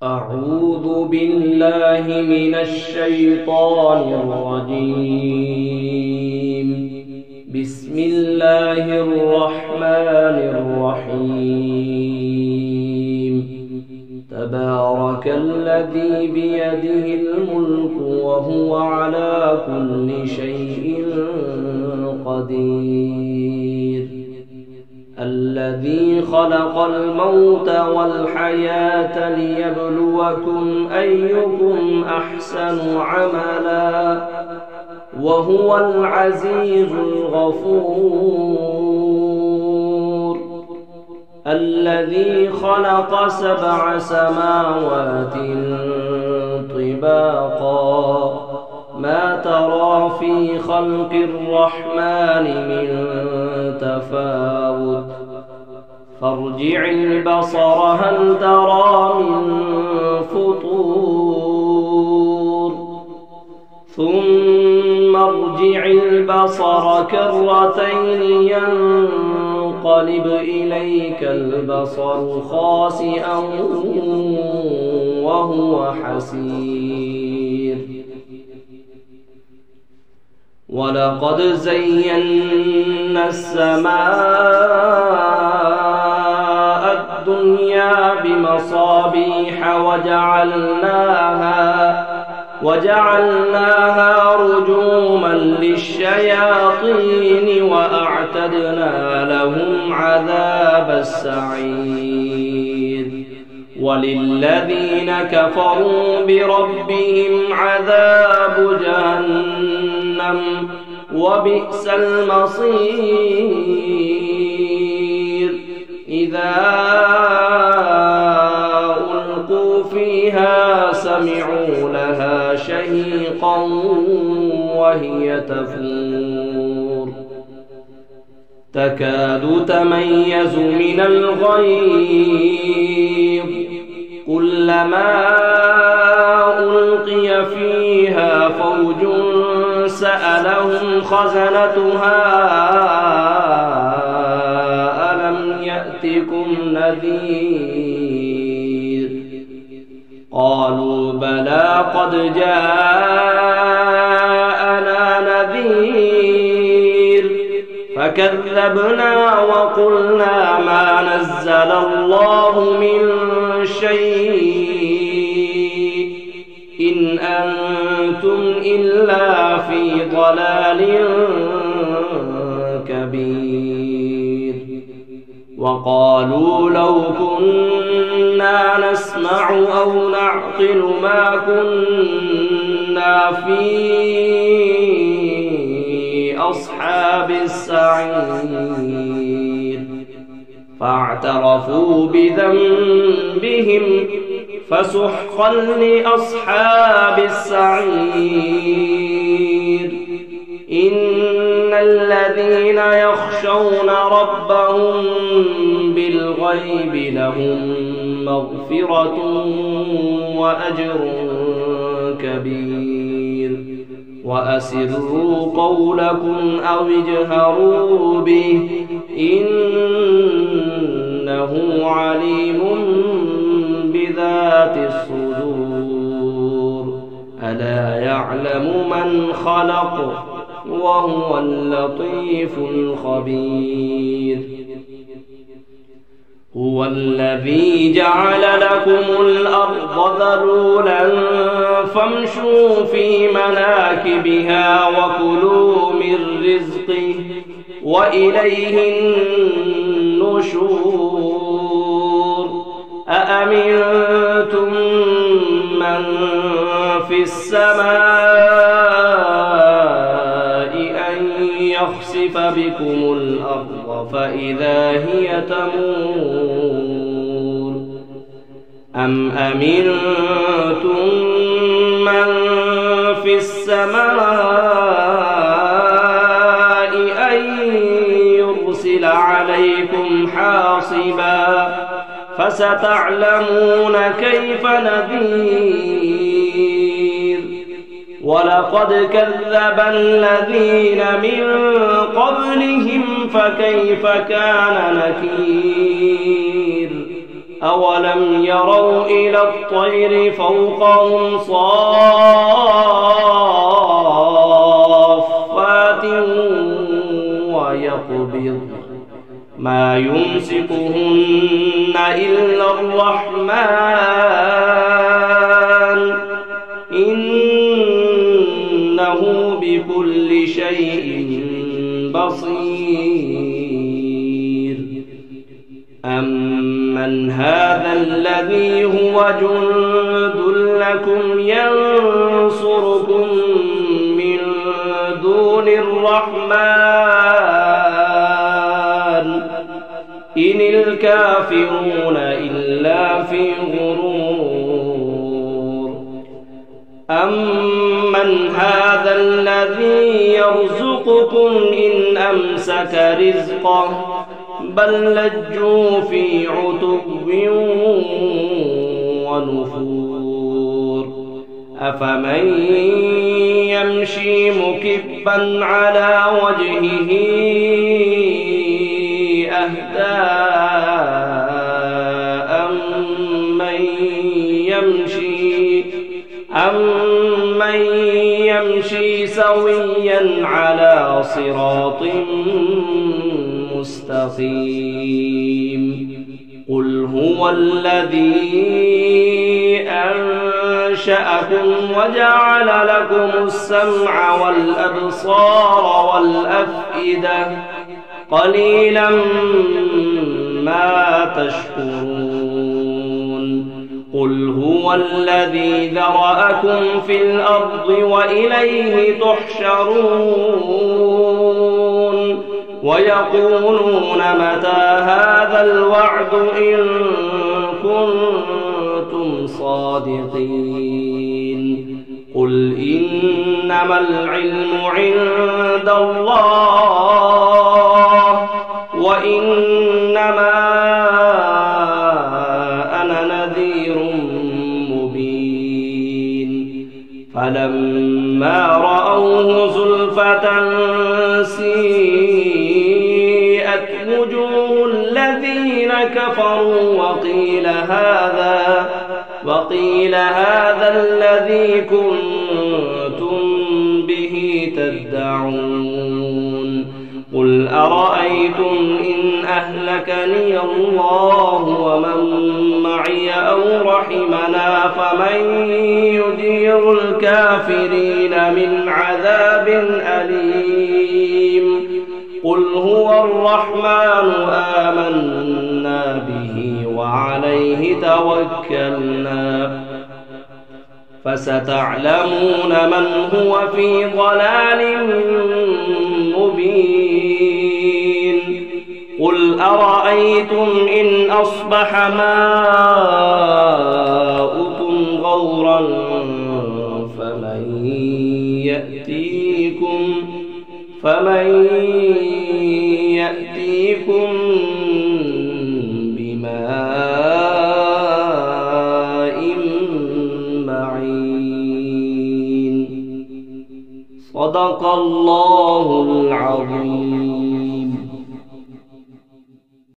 أعوذ بالله من الشيطان الرجيم. بسم الله الرحمن الرحيم. تبارك الذي بيده الملك وهو على كل شيء قدير. الذي خلق الموت والحياة ليبلوكم أيكم أحسن عملا وهو العزيز الغفور. الذي خلق 7 سماوات طباقا ما ترى في خلق الرحمن من تفاوت فارجع البصر هل ترى من فطور ثم ارجع البصر كرتين ينقلب إليك البصر خاسئا وهو حسير. ولقد زينا السماء الدنيا بمصابيح وجعلناها رجوما للشياطين وأعتدنا لهم عذاب السعير. وللذين كفروا بربهم عذاب جهنم وبئس المصير. إذا ألقوا فيها سمعوا لها شهيقا وهي تفور تكاد تميز من الغيظ كلما ألقي فيها فوج سألهم خزنتها ألم يأتكم نذير قالوا بلى قد جاءنا نذير فكذبنا وقلنا ما نزل الله من شيء إن أنتم إلا في ضلال كبير. وقالوا لو كنا نسمع أو نعقل ما كنا في أصحاب السعير فاعترفوا بذنبهم فسحقا لأصحاب السعير. إن الذين يخشون ربهم بالغيب لهم مغفرة وأجر كبير. وأسروا قولكم أو اجهروا به إنه عليم بذات الصدور. ألا يعلم من خلق وهو اللطيف الخبير. هو الذي جعل لكم الأرض ذلولا فامشوا في مناكبها وكلوا من رزقه وإليه النشور. أأمنتم من في السماء أن يخسف بكم الأرض فإذا هي تمور أم أمنتم من في السماء أن يرسل عليكم حاصبا فستعلمون كيف نذير. ولقد كذب الذين من قبلهم فكيف كان نكير. أولم يروا إلى الطير فوقهم صافات ويقبض ما يمسكهن إلا الرحمن إنه بكل شيء بصير أمن هذا الذي هو جند لكم ينصركم من دون الرحمن إن الكافرون إلا في غرور أمن هذا الذي يرزقكم إن أمسك رزقه بل لجوا في عتب ونفور أفمن يمشي مكبا على وجهه أهدى أمن يمشي سويا على صراط مستقيم قل هو الذي أنشأكم وجعل لكم السمع والأبصار والأفئدة قليلا ما تشكرون قل هو الذي ذرأكم في الأرض وإليه تحشرون ويقولون متى هذا الوعد إن كنتم صادقين قل إنما العلم عند الله وإنما أنا نذير مبين فلما رأوه زلفة سيئت وجوه الذين كفروا وقيل هذا الذي كنتم به تدعون قل أرأيتم إن أهلكني الله ومن معي أو رحمنا فمن يجير الكافرين من عذاب أليم قل هو الرحمن آمنا به وعليه توكلنا فستعلمون من هو في ضلال مبين قل أرأيتم إن أصبح ماؤكم غورا فمن يأتيكم بماء معين صدق الله العظيم.